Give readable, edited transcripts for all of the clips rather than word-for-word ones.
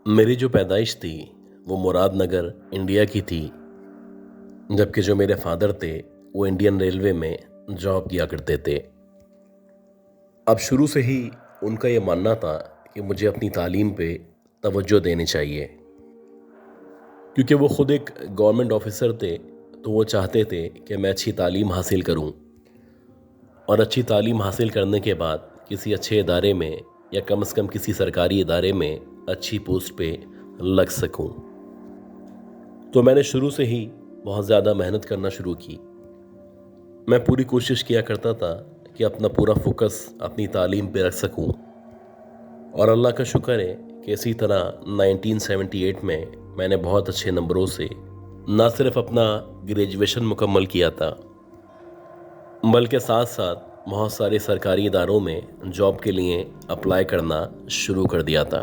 मेरी जो पैदाइश थी वो मुरादनगर इंडिया की थी। जबकि जो मेरे फादर थे वो इंडियन रेलवे में जॉब किया करते थे। अब शुरू से ही उनका ये मानना था कि मुझे अपनी तालीम पे तवज्जो देनी चाहिए, क्योंकि वो खुद एक गवर्नमेंट ऑफिसर थे। तो वो चाहते थे कि मैं अच्छी तालीम हासिल करूं और अच्छी तालीम हासिल करने के बाद किसी अच्छे इदारे में या कम से कम किसी सरकारी इदारे में अच्छी पोस्ट पे लग सकूं। तो मैंने शुरू से ही बहुत ज़्यादा मेहनत करना शुरू की। मैं पूरी कोशिश किया करता था कि अपना पूरा फोकस अपनी तालीम पे रख सकूं। और अल्लाह का शुक्र है कि इसी तरह 1978 में मैंने बहुत अच्छे नंबरों से ना सिर्फ अपना ग्रेजुएशन मुकम्मल किया था, बल्कि साथ साथ बहुत सारे सरकारी इदारों में जॉब के लिए अप्लाई करना शुरू कर दिया था।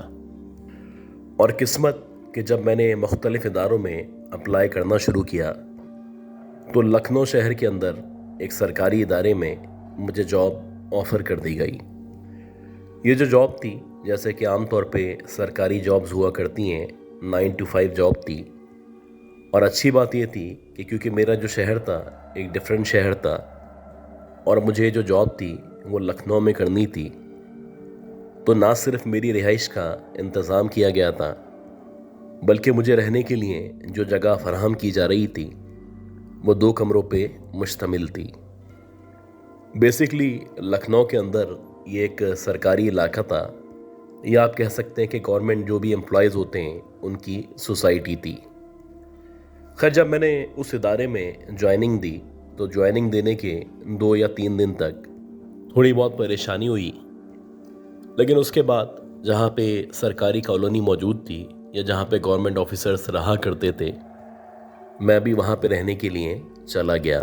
और किस्मत कि जब मैंने मुख्तलिफ इदारों में अप्लाई करना शुरू किया तो लखनऊ शहर के अंदर एक सरकारी इदारे में मुझे जॉब ऑफ़र कर दी गई। ये जो जॉब थी, जैसे कि आम तौर पे सरकारी जॉब्स हुआ करती हैं, 9 to 5 जॉब थी। और अच्छी बात ये थी कि क्योंकि मेरा जो शहर था एक डिफरेंट शहर था और मुझे जो जॉब थी वो लखनऊ में करनी थी, तो ना सिर्फ मेरी रिहाइश का इंतज़ाम किया गया था, बल्कि मुझे रहने के लिए जो जगह फराहम की जा रही थी वो 2 कमरों पे मुश्तमिल थी। बेसिकली लखनऊ के अंदर ये एक सरकारी इलाका था, या आप कह सकते हैं कि गवर्नमेंट जो भी एम्प्लॉयज़ होते हैं उनकी सोसाइटी थी। खैर, जब मैंने उस इदारे में ज्वाइनिंग दी तो ज्वाइनिंग देने के 2 या 3 दिन तक थोड़ी बहुत परेशानी हुई, लेकिन उसके बाद जहाँ पे सरकारी कॉलोनी मौजूद थी या जहाँ पे गवर्नमेंट ऑफिसर्स रहा करते थे, मैं भी वहाँ पे रहने के लिए चला गया।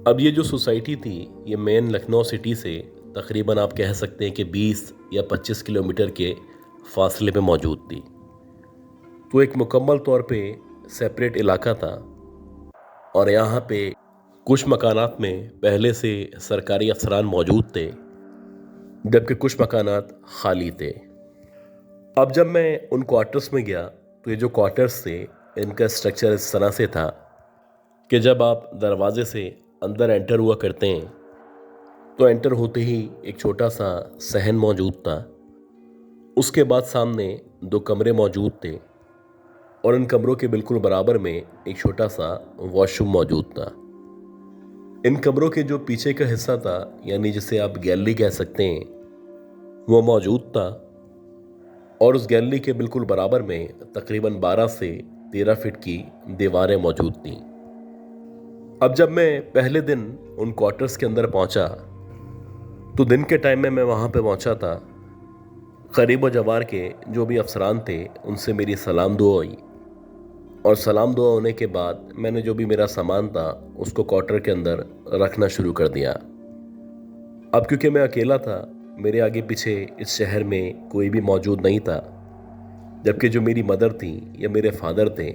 अब ये जो सोसाइटी थी ये मेन लखनऊ सिटी से तकरीबन आप कह सकते हैं कि 20 या 25 किलोमीटर के फासले पे मौजूद थी। तो एक मुकम्मल तौर पे सेपरेट इलाका था और यहाँ पे कुछ मकानात में पहले से सरकारी अफसरान मौजूद थे, जबकि कुछ मकानात खाली थे। अब जब मैं उन क्वार्टर्स में गया तो ये जो क्वार्टर्स थे इनका स्ट्रक्चर इस तरह से था कि जब आप दरवाजे से अंदर एंटर हुआ करते हैं तो एंटर होते ही एक छोटा सा सहन मौजूद था। उसके बाद सामने 2 कमरे मौजूद थे और इन कमरों के बिल्कुल बराबर में एक छोटा सा वॉशरूम मौजूद था। इन कमरों के जो पीछे का हिस्सा था, यानी जिसे आप गैलरी कह सकते हैं, वो मौजूद था। और उस गैलरी के बिल्कुल बराबर में तकरीबन 12 से 13 फीट की दीवारें मौजूद थीं। अब जब मैं पहले दिन उन क्वार्टर्स के अंदर पहुंचा तो दिन के टाइम में मैं वहां पे पहुंचा था। करीब व जवार के जो भी अफसरान थे उनसे मेरी सलाम दुआ हुई और सलाम दुआ होने के बाद मैंने जो भी मेरा सामान था उसको क्वार्टर के अंदर रखना शुरू कर दिया। अब क्योंकि मैं अकेला था, मेरे आगे पीछे इस शहर में कोई भी मौजूद नहीं था, जबकि जो मेरी मदर थी या मेरे फादर थे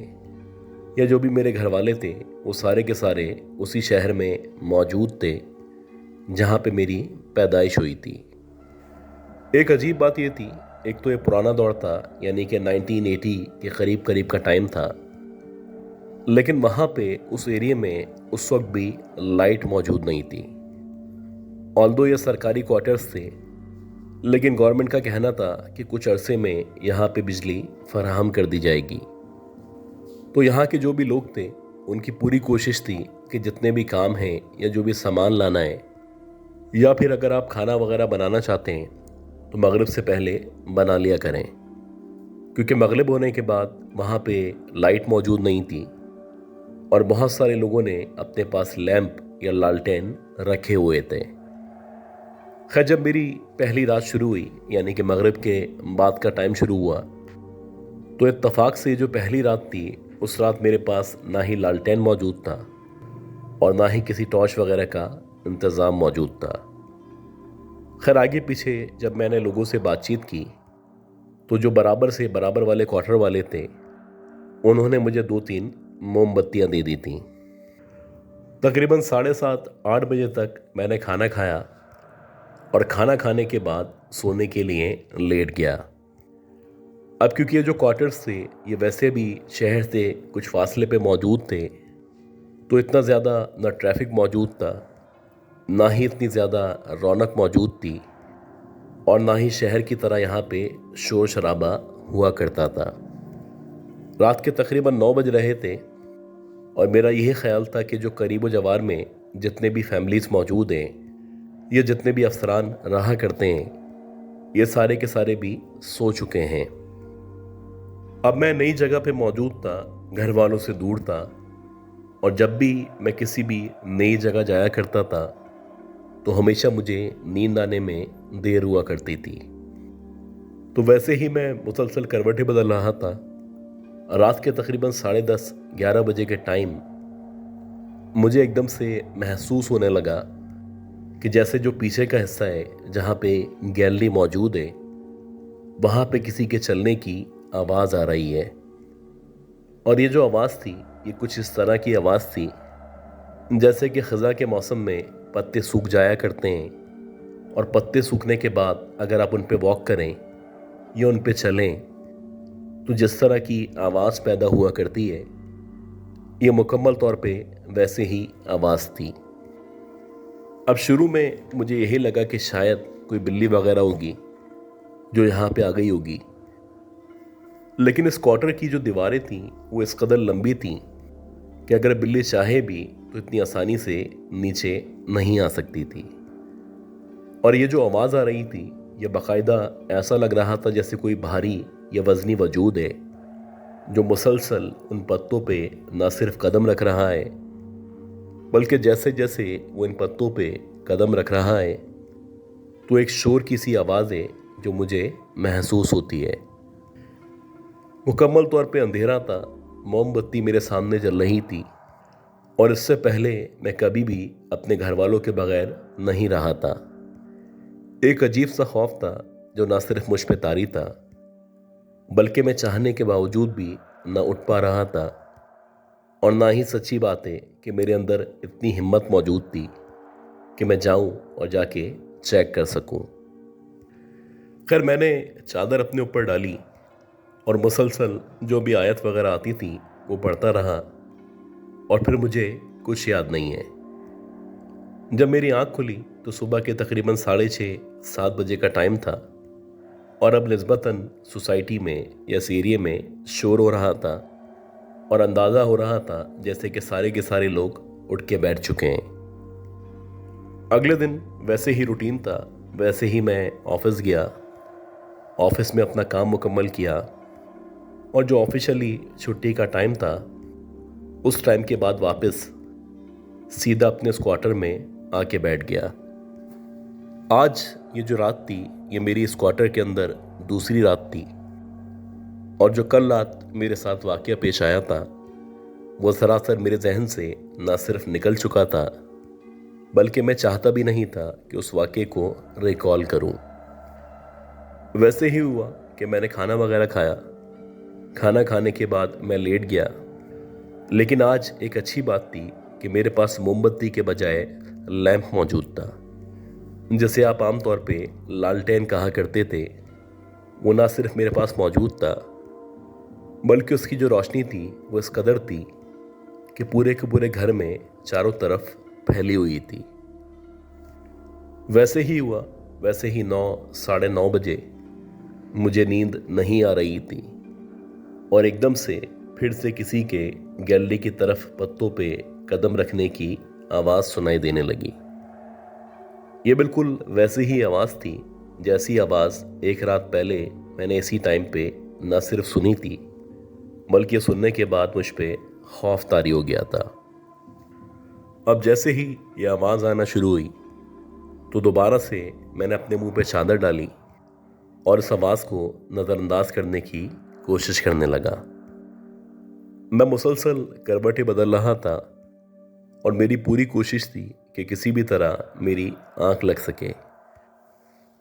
या जो भी मेरे घर वाले थे वो सारे के सारे उसी शहर में मौजूद थे जहाँ पे मेरी पैदाइश हुई थी। एक अजीब बात ये थी, एक तो ये पुराना दौर था, यानी कि 1980 के करीब करीब का टाइम था, लेकिन वहाँ पे उस एरिया में उस वक्त भी लाइट मौजूद नहीं थी। ऑल्दो ये सरकारी क्वार्टर्स थे, लेकिन गवर्नमेंट का कहना था कि कुछ अरसे में यहाँ पे बिजली फराहम कर दी जाएगी। तो यहाँ के जो भी लोग थे उनकी पूरी कोशिश थी कि जितने भी काम हैं या जो भी सामान लाना है, या फिर अगर आप खाना वगैरह बनाना चाहते हैं तो मगरिब से पहले बना लिया करें, क्योंकि मगरिब होने के बाद वहाँ पे लाइट मौजूद नहीं थी और बहुत सारे लोगों ने अपने पास लैंप या लालटेन रखे हुए थे। खैर, जब मेरी पहली रात शुरू हुई, यानी कि मगरिब के बाद का टाइम शुरू हुआ, तो इत्तफाक से जो पहली रात थी उस रात मेरे पास ना ही लालटेन मौजूद था और ना ही किसी टॉर्च वगैरह का इंतज़ाम मौजूद था। खैर, आगे पीछे जब मैंने लोगों से बातचीत की तो जो बराबर से बराबर वाले क्वार्टर वाले थे उन्होंने मुझे 2-3 मोमबत्तियां दे दी थीं। तकरीबन 7:30-8 बजे तक मैंने खाना खाया और खाना खाने के बाद सोने के लिए लेट गया। अब क्योंकि ये जो क्वार्टर्स थे ये वैसे भी शहर से कुछ फासले पे मौजूद थे, तो इतना ज़्यादा ना ट्रैफिक मौजूद था, ना ही इतनी ज़्यादा रौनक मौजूद थी, और ना ही शहर की तरह यहाँ पे शोर शराबा हुआ करता था। रात के तकरीबन 9 बज रहे थे और मेरा यही ख्याल था कि जो करीब जवार में जितने भी फैमिलीज़ मौजूद हैं, ये जितने भी अफसरान रहा करते हैं, ये सारे के सारे भी सो चुके हैं। अब मैं नई जगह पे मौजूद था, घर वालों से दूर था, और जब भी मैं किसी भी नई जगह जाया करता था तो हमेशा मुझे नींद आने में देर हुआ करती थी। तो वैसे ही मैं मुसलसल करवटें बदल रहा था। रात के तकरीबन 10:30-11 बजे के टाइम मुझे एकदम से महसूस होने लगा कि जैसे जो पीछे का हिस्सा है जहाँ पे गैलरी मौजूद है, वहाँ पे किसी के चलने की आवाज़ आ रही है। और ये जो आवाज़ थी ये कुछ इस तरह की आवाज़ थी जैसे कि ख़ज़ा के मौसम में पत्ते सूख जाया करते हैं, और पत्ते सूखने के बाद अगर आप उन पे वॉक करें या उन पे चलें तो जिस तरह की आवाज़ पैदा हुआ करती है, ये मुकम्मल तौर पे वैसे ही आवाज़ थी। अब शुरू में मुझे यही लगा कि शायद कोई बिल्ली वगैरह होगी जो यहाँ पे आ गई होगी, लेकिन इस क्वार्टर की जो दीवारें थीं वो इस कदर लंबी थीं कि अगर बिल्ली चाहे भी तो इतनी आसानी से नीचे नहीं आ सकती थी। और ये जो आवाज़ आ रही थी ये बाकायदा ऐसा लग रहा था जैसे कोई भारी या वज़नी वजूद है जो मुसलसल उन पत्तों पे ना सिर्फ कदम रख रहा है, बल्कि जैसे जैसे वो इन पत्तों पे कदम रख रहा है तो एक शोर की सी आवाज़ है जो मुझे महसूस होती है। मुकम्मल तौर पे अंधेरा था, मोमबत्ती मेरे सामने जल रही थी, और इससे पहले मैं कभी भी अपने घर वालों के बगैर नहीं रहा था। एक अजीब सा खौफ था जो ना सिर्फ मुझ पे तारी था, बल्कि मैं चाहने के बावजूद भी ना उठ पा रहा था, और ना ही सच्ची बात है कि मेरे अंदर इतनी हिम्मत मौजूद थी कि मैं जाऊं और जाके चेक कर सकूं। खैर, मैंने चादर अपने ऊपर डाली और मुसलसल जो भी आयत वगैरह आती थी वो पढ़ता रहा, और फिर मुझे कुछ याद नहीं है। जब मेरी आंख खुली तो सुबह के तकरीबन 6:30-7 बजे का टाइम था, और अब निस्बतन सोसाइटी में या इस एरिया में शोर हो रहा था, और अंदाज़ा हो रहा था जैसे कि सारे के सारे लोग उठ के बैठ चुके हैं। अगले दिन वैसे ही रूटीन था, वैसे ही मैं ऑफिस गया, ऑफिस में अपना काम मुकम्मल किया, और जो ऑफिशियली छुट्टी का टाइम था उस टाइम के बाद वापस सीधा अपने स्क्वाटर में आके बैठ गया। आज ये जो रात थी ये मेरी स्क्वाटर के अंदर दूसरी रात थी, और जो कल रात मेरे साथ वाकया पेश आया था वो सरासर मेरे जहन से ना सिर्फ निकल चुका था, बल्कि मैं चाहता भी नहीं था कि उस वाकये को रिकॉल करूं। वैसे ही हुआ कि मैंने खाना वगैरह खाया। खाना खाने के बाद मैं लेट गया, लेकिन आज एक अच्छी बात थी कि मेरे पास मोमबत्ती के बजाय लैंप मौजूद था, जिसे आप आमतौर पे लालटेन कहा करते थे। वो ना सिर्फ मेरे पास मौजूद था, बल्कि उसकी जो रोशनी थी वो इस कदर थी कि पूरे के पूरे घर में चारों तरफ फैली हुई थी। वैसे ही हुआ, वैसे ही 9-9:30 बजे मुझे नींद नहीं आ रही थी, और एकदम से फिर से किसी के गैलरी की तरफ पत्तों पे कदम रखने की आवाज़ सुनाई देने लगी। ये बिल्कुल वैसी ही आवाज़ थी जैसी आवाज़ एक रात पहले मैंने इसी टाइम पे न सिर्फ सुनी थी, बल्कि सुनने के बाद मुझ पे खौफ तारी हो गया था। अब जैसे ही ये आवाज़ आना शुरू हुई तो दोबारा से मैंने अपने मुंह पे चादर डाली और इस आवाज़ को नज़रअंदाज करने की कोशिश करने लगा। मैं मुसलसल करवटें बदल रहा था, और मेरी पूरी कोशिश थी कि किसी भी तरह मेरी आंख लग सके,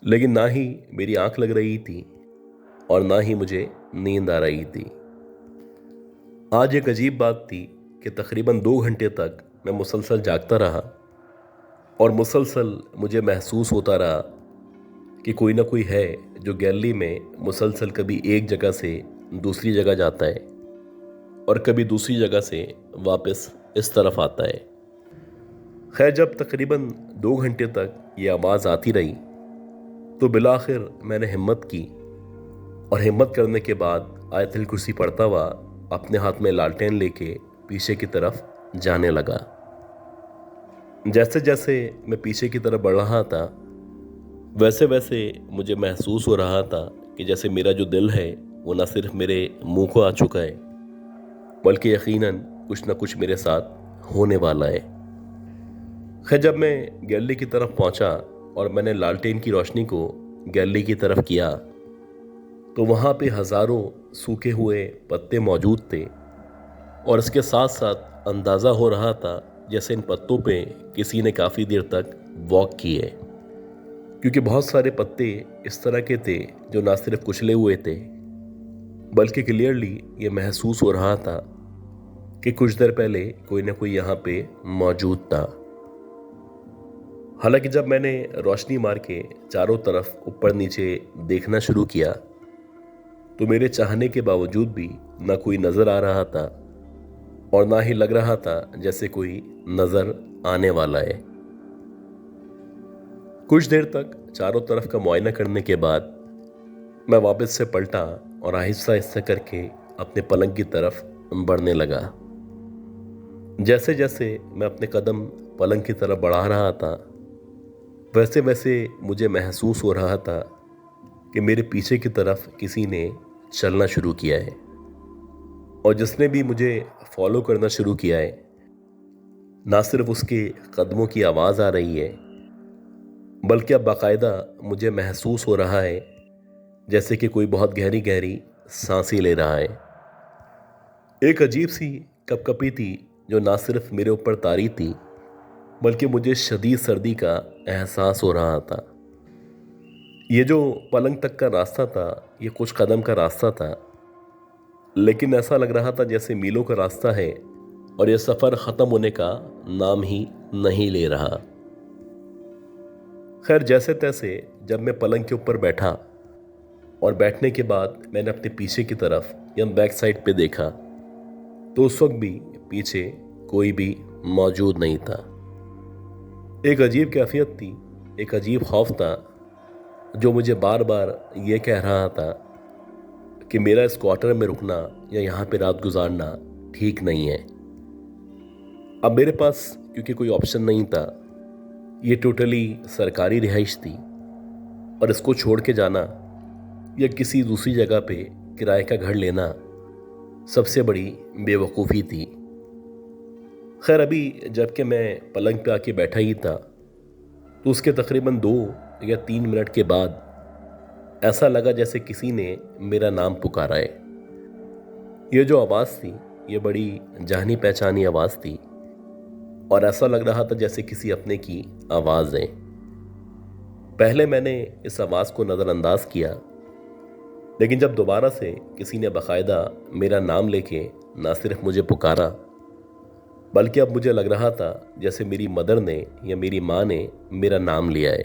लेकिन ना ही मेरी आंख लग रही थी और ना ही मुझे नींद आ रही थी। आज एक अजीब बात थी कि तकरीबन 2 घंटे तक मैं मुसलसल जागता रहा, और मुसलसल मुझे महसूस होता रहा कि कोई ना कोई है जो गैलरी में मुसलसल कभी एक जगह से दूसरी जगह जाता है और कभी दूसरी जगह से वापस इस तरफ आता है। खैर, जब तकरीबन 2 घंटे तक ये आवाज़ आती रही तो बिलाखिर मैंने हिम्मत की और हिम्मत करने के बाद आयतुल कुर्सी पढ़ता हुआ अपने हाथ में लालटेन लेके पीछे की तरफ जाने लगा। जैसे जैसे मैं पीछे की तरफ बढ़ रहा था वैसे वैसे मुझे महसूस हो रहा था कि जैसे मेरा जो दिल है वो न सिर्फ मेरे मुंह को आ चुका है बल्कि यकीनन कुछ न कुछ मेरे साथ होने वाला है। खैर, जब मैं गैलरी की तरफ पहुंचा और मैंने लालटेन की रोशनी को गैलरी की तरफ किया तो वहां पे हजारों सूखे हुए पत्ते मौजूद थे और इसके साथ साथ अंदाज़ा हो रहा था जैसे इन पत्तों पे किसी ने काफ़ी देर तक वॉक की है, क्योंकि बहुत सारे पत्ते इस तरह के थे जो ना सिर्फ कुचले हुए थे बल्कि क्लियरली ये महसूस हो रहा था कि कुछ देर पहले कोई ना कोई यहाँ पे मौजूद था। हालांकि जब मैंने रोशनी मार के चारों तरफ ऊपर नीचे देखना शुरू किया तो मेरे चाहने के बावजूद भी ना कोई नजर आ रहा था और ना ही लग रहा था जैसे कोई नजर आने वाला है। कुछ देर तक चारों तरफ का मुआयना करने के बाद मैं वापस से पलटा और आहिस्ता आहिस्ता करके अपने पलंग की तरफ बढ़ने लगा। जैसे जैसे मैं अपने कदम पलंग की तरफ बढ़ा रहा था वैसे वैसे मुझे महसूस हो रहा था कि मेरे पीछे की तरफ किसी ने चलना शुरू किया है और जिसने भी मुझे फॉलो करना शुरू किया है ना सिर्फ उसके कदमों की आवाज़ आ रही है बल्कि अब बाकायदा मुझे महसूस हो रहा है जैसे कि कोई बहुत गहरी गहरी सांसें ले रहा है। एक अजीब सी कपकपी थी जो ना सिर्फ मेरे ऊपर तारी थी बल्कि मुझे शदीद सर्दी का एहसास हो रहा था। ये जो पलंग तक का रास्ता था ये कुछ कदम का रास्ता था लेकिन ऐसा लग रहा था जैसे मीलों का रास्ता है और यह सफ़र ख़त्म होने का नाम ही नहीं ले रहा। खैर, जैसे तैसे जब मैं पलंग के ऊपर बैठा और बैठने के बाद मैंने अपने पीछे की तरफ या बैक साइड पे देखा तो उस वक्त भी पीछे कोई भी मौजूद नहीं था। एक अजीब कैफियत थी, एक अजीब खौफ था जो मुझे बार बार ये कह रहा था कि मेरा इस क्वार्टर में रुकना या यहाँ पे रात गुजारना ठीक नहीं है। अब मेरे पास क्योंकि कोई ऑप्शन नहीं था, ये टोटली सरकारी रिहाइश थी और इसको छोड़ के जाना या किसी दूसरी जगह पे किराए का घर लेना सबसे बड़ी बेवकूफ़ी थी। खैर, अभी जबकि मैं पलंग पे आके बैठा ही था तो उसके तकरीबन 2 या 3 मिनट के बाद ऐसा लगा जैसे किसी ने मेरा नाम पुकारा है। ये जो आवाज़ थी ये बड़ी जानी पहचानी आवाज़ थी और ऐसा लग रहा था जैसे किसी अपने की आवाज़ है। पहले मैंने इस आवाज़ को नज़रअंदाज किया लेकिन जब दोबारा से किसी ने बाकायदा मेरा नाम लेके ना सिर्फ मुझे पुकारा बल्कि अब मुझे लग रहा था जैसे मेरी मदर ने या मेरी माँ ने मेरा नाम लिया है।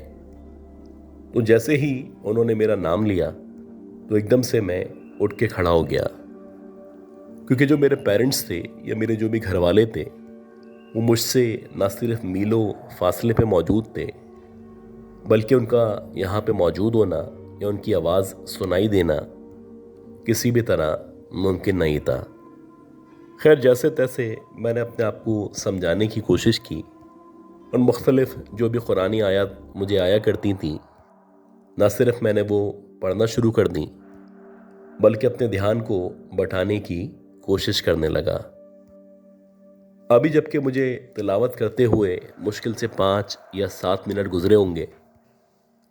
तो जैसे ही उन्होंने मेरा नाम लिया तो एकदम से मैं उठ के खड़ा हो गया, क्योंकि जो मेरे पेरेंट्स थे या मेरे जो भी घर वाले थे वो मुझसे ना सिर्फ मीलों फासले पे मौजूद थे बल्कि उनका यहाँ पे मौजूद होना या उनकी आवाज़ सुनाई देना किसी भी तरह मुमकिन नहीं था। खैर, जैसे तैसे मैंने अपने आप को समझाने की कोशिश की और मुख्तलिफ जो भी कुरानी आयत मुझे आया करती थी ना सिर्फ मैंने वो पढ़ना शुरू कर दी बल्कि अपने ध्यान को बटाने की कोशिश करने लगा। अभी जबकि मुझे तिलावत करते हुए मुश्किल से 5 या 7 मिनट गुजरे होंगे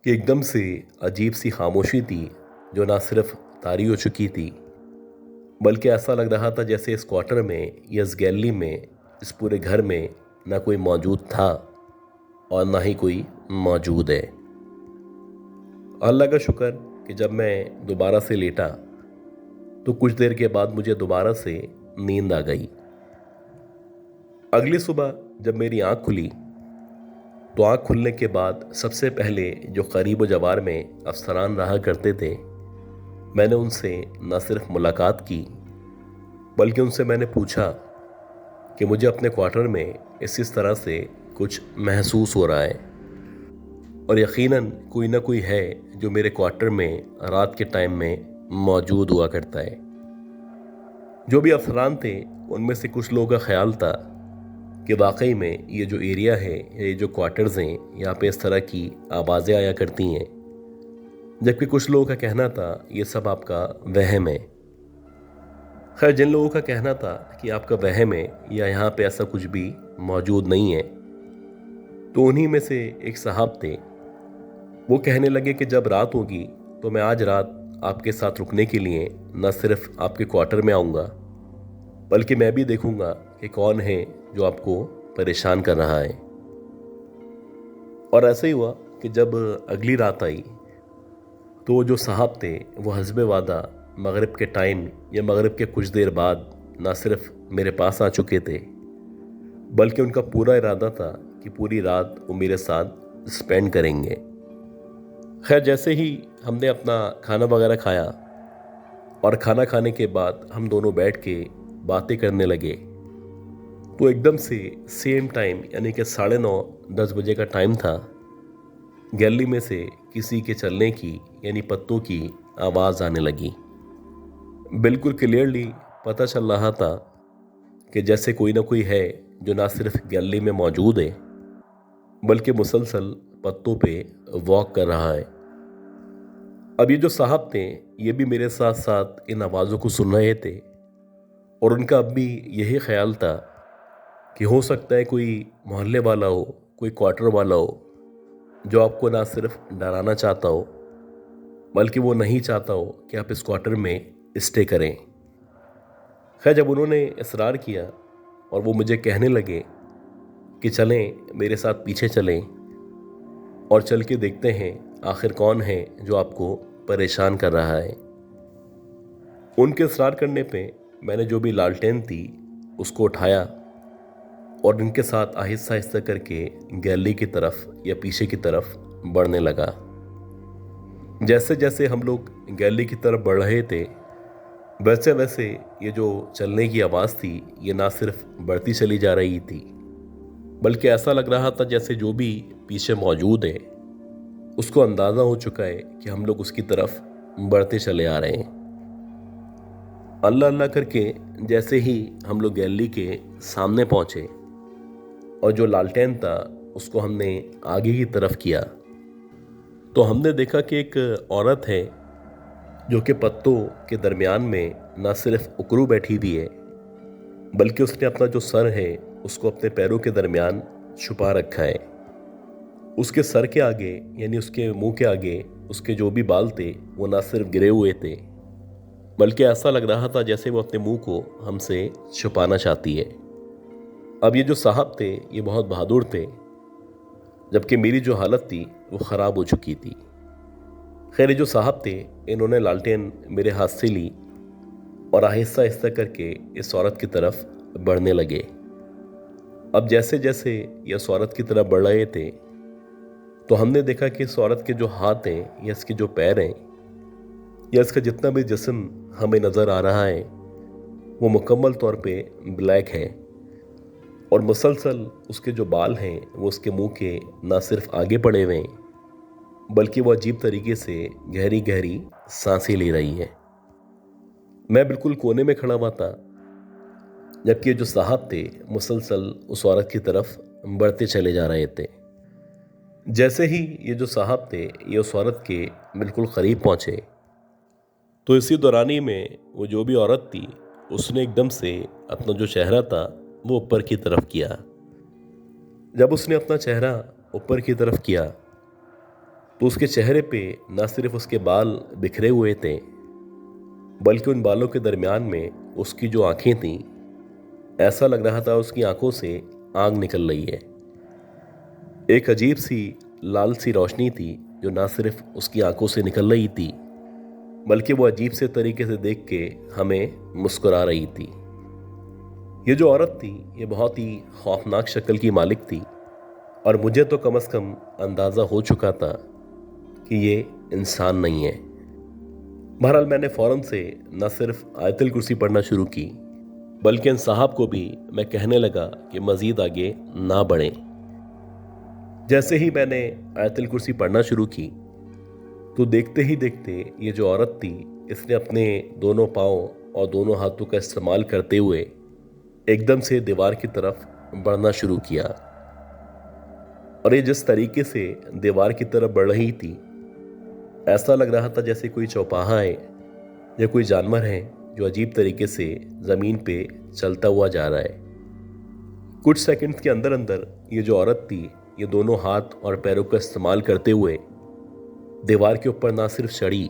कि एकदम से अजीब सी खामोशी थी जो ना सिर्फ तारी हो चुकी थी बल्कि ऐसा लग रहा था जैसे इस क्वार्टर में या इस गैलरी में इस पूरे घर में ना कोई मौजूद था और ना ही कोई मौजूद है। अल्लाह का शुक्र कि जब मैं दोबारा से लेटा तो कुछ देर के बाद मुझे दोबारा से नींद आ गई। अगली सुबह जब मेरी आंख खुली तो आँख खुलने के बाद सबसे पहले जो करीब व जवार में अफसरान रहा करते थे, मैंने उनसे न सिर्फ मुलाकात की बल्कि उनसे मैंने पूछा कि मुझे अपने क्वार्टर में इस तरह से कुछ महसूस हो रहा है और यकीनन कोई ना कोई है जो मेरे क्वार्टर में रात के टाइम में मौजूद हुआ करता है। जो भी अफसरान थे उनमें से कुछ लोगों का ख्याल था कि वाकई में ये जो एरिया है, ये जो क्वार्टर्स हैं, यहाँ पे इस तरह की आवाज़ें आया करती हैं, जबकि कुछ लोगों का कहना था ये सब आपका वहम है। खैर, जिन लोगों का कहना था कि आपका वहम है या यहाँ पे ऐसा कुछ भी मौजूद नहीं है, तो उन्हीं में से एक साहब थे। वो कहने लगे कि जब रात होगी तो मैं आज रात आपके साथ रुकने के लिए न सिर्फ आपके क्वार्टर में आऊँगा बल्कि मैं भी देखूँगा कि कौन है जो आपको परेशान कर रहा है। और ऐसा ही हुआ कि जब अगली रात आई तो जो साहब थे वो हस्बे वादा मगरिब के टाइम या मगरिब के कुछ देर बाद ना सिर्फ मेरे पास आ चुके थे बल्कि उनका पूरा इरादा था कि पूरी रात वो मेरे साथ स्पेंड करेंगे। खैर, जैसे ही हमने अपना खाना वगैरह खाया और खाना खाने के बाद हम दोनों बैठ के बातें करने लगे तो एकदम से सेम टाइम यानी कि 9:30-10 बजे का टाइम था, गैलरी में से किसी के चलने की यानी पत्तों की आवाज़ आने लगी। बिल्कुल क्लियरली पता चल रहा था कि जैसे कोई ना कोई है जो ना सिर्फ गैलरी में मौजूद है बल्कि मुसलसल पत्तों पे वॉक कर रहा है। अब ये जो साहब थे ये भी मेरे साथ साथ इन आवाज़ों को सुन रहे थे और उनका अब भी यही ख्याल था कि हो सकता है कोई मोहल्ले वाला हो, कोई क्वार्टर वाला हो जो आपको ना सिर्फ डराना चाहता हो बल्कि वो नहीं चाहता हो कि आप इस क्वार्टर में स्टे करें। खैर, जब उन्होंने इसरार किया और वो मुझे कहने लगे कि चलें मेरे साथ पीछे चलें और चल के देखते हैं आखिर कौन है जो आपको परेशान कर रहा है। उनके इसरार करने पे मैंने जो भी लालटेन थी उसको उठाया और उनके साथ आहिस्ता आहिस्ता करके गैलरी की तरफ या पीछे की तरफ बढ़ने लगा। जैसे जैसे हम लोग गैलरी की तरफ बढ़ रहे थे वैसे वैसे ये जो चलने की आवाज़ थी ये ना सिर्फ बढ़ती चली जा रही थी बल्कि ऐसा लग रहा था जैसे जो भी पीछे मौजूद है उसको अंदाज़ा हो चुका है कि हम लोग उसकी तरफ बढ़ते चले आ रहे हैं। अल्लाह अल्लाह करके जैसे ही हम लोग गैलरी के सामने पहुँचे और जो लालटेन था उसको हमने आगे की तरफ किया तो हमने देखा कि एक औरत है जो कि पत्तों के दरमियान में ना सिर्फ उकड़ू बैठी हुई है बल्कि उसने अपना जो सर है उसको अपने पैरों के दरमियान छुपा रखा है। उसके सर के आगे यानी उसके मुंह के आगे उसके जो भी बाल थे वो ना सिर्फ गिरे हुए थे बल्कि ऐसा लग रहा था जैसे वो अपने मुंह को हमसे छुपाना चाहती है। अब ये जो साहब थे ये बहुत बहादुर थे जबकि मेरी जो हालत थी वो ख़राब हो चुकी थी। खैर, ये जो साहब थे इन्होंने लालटेन मेरे हाथ से ली और आहिस्ता आहिस्ता करके इस औरत की तरफ बढ़ने लगे। अब जैसे जैसे ये इस औरत की तरफ बढ़ रहे थे तो हमने देखा कि इस औरत के जो हाथ हैं या इसके जो पैर हैं या इसका जितना भी जिस्म हमें नज़र आ रहा है वो मुकम्मल तौर पे ब्लैक है और मुसलसल उसके जो बाल हैं वो उसके मुंह के ना सिर्फ आगे पड़े हुए हैं बल्कि वो अजीब तरीके से गहरी गहरी सांसें ले रही है। मैं बिल्कुल कोने में खड़ा हुआ था जबकि ये जो साहब थे मुसलसल उस औरत की तरफ बढ़ते चले जा रहे थे। जैसे ही ये जो साहब थे ये उस औरत के बिल्कुल करीब पहुंचे तो इसी दौरानी में वो जो भी औरत थी उसने एकदम से अपना जो चेहरा था वो ऊपर की तरफ किया। जब उसने अपना चेहरा ऊपर की तरफ किया तो उसके चेहरे पे न सिर्फ उसके बाल बिखरे हुए थे बल्कि उन बालों के दरमियान में उसकी जो आंखें थीं ऐसा लग रहा था उसकी आंखों से आग निकल रही है। एक अजीब सी लाल सी रोशनी थी जो ना सिर्फ उसकी आंखों से निकल रही थी बल्कि वो अजीब से तरीके से देख के हमें मुस्कुरा रही थी। ये जो औरत थी ये बहुत ही खौफनाक शक्ल की मालिक थी और मुझे तो कम से कम अंदाज़ा हो चुका था कि ये इंसान नहीं है। बहरहाल मैंने फ़ौरन से न सिर्फ आयतुल कुर्सी पढ़ना शुरू की, बल्कि इन साहब को भी मैं कहने लगा कि मज़ीद आगे ना बढ़ें। जैसे ही मैंने आयतुल कुर्सी पढ़ना शुरू की तो देखते ही देखते ये जो औरत थी, इसने अपने दोनों पाँव और दोनों हाथों का इस्तेमाल करते हुए एकदम से दीवार की तरफ बढ़ना शुरू किया। और ये जिस तरीके से दीवार की तरफ बढ़ रही थी, ऐसा लग रहा था जैसे कोई चौपाहा है या कोई जानवर है जो अजीब तरीके से ज़मीन पे चलता हुआ जा रहा है। कुछ सेकंड्स के अंदर अंदर ये जो औरत थी, ये दोनों हाथ और पैरों का इस्तेमाल करते हुए दीवार के ऊपर ना सिर्फ चढ़ी,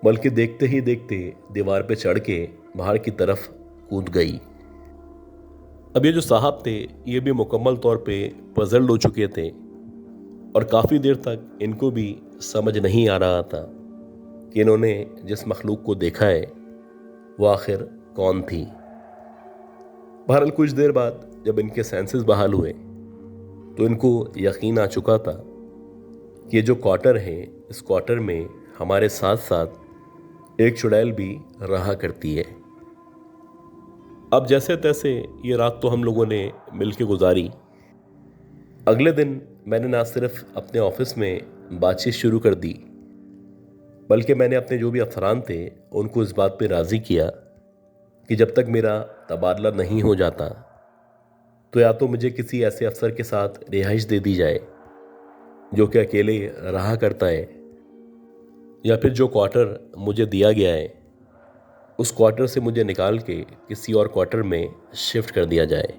बल्कि देखते ही देखते दीवार पे चढ़ के बाहर की तरफ कूद गई। अब ये जो साहब थे, ये भी मुकम्मल तौर पे पजल्ड हो चुके थे और काफ़ी देर तक इनको भी समझ नहीं आ रहा था कि इन्होंने जिस मखलूक को देखा है वो आखिर कौन थी। बहरहाल कुछ देर बाद जब इनके सेंसेस बहाल हुए तो इनको यकीन आ चुका था कि ये जो क्वार्टर है, इस क्वार्टर में हमारे साथ साथ एक चुड़ैल भी रहा करती है। अब जैसे तैसे ये रात तो हम लोगों ने मिलकर गुजारी। अगले दिन मैंने ना सिर्फ अपने ऑफिस में बातचीत शुरू कर दी, बल्कि मैंने अपने जो भी अफसरान थे उनको इस बात पे राज़ी किया कि जब तक मेरा तबादला नहीं हो जाता तो या तो मुझे किसी ऐसे अफसर के साथ रिहाइश दे दी जाए जो कि अकेले रहा करता है, या फिर जो क्वार्टर मुझे दिया गया है उस क्वार्टर से मुझे निकाल के किसी और क्वार्टर में शिफ्ट कर दिया जाए।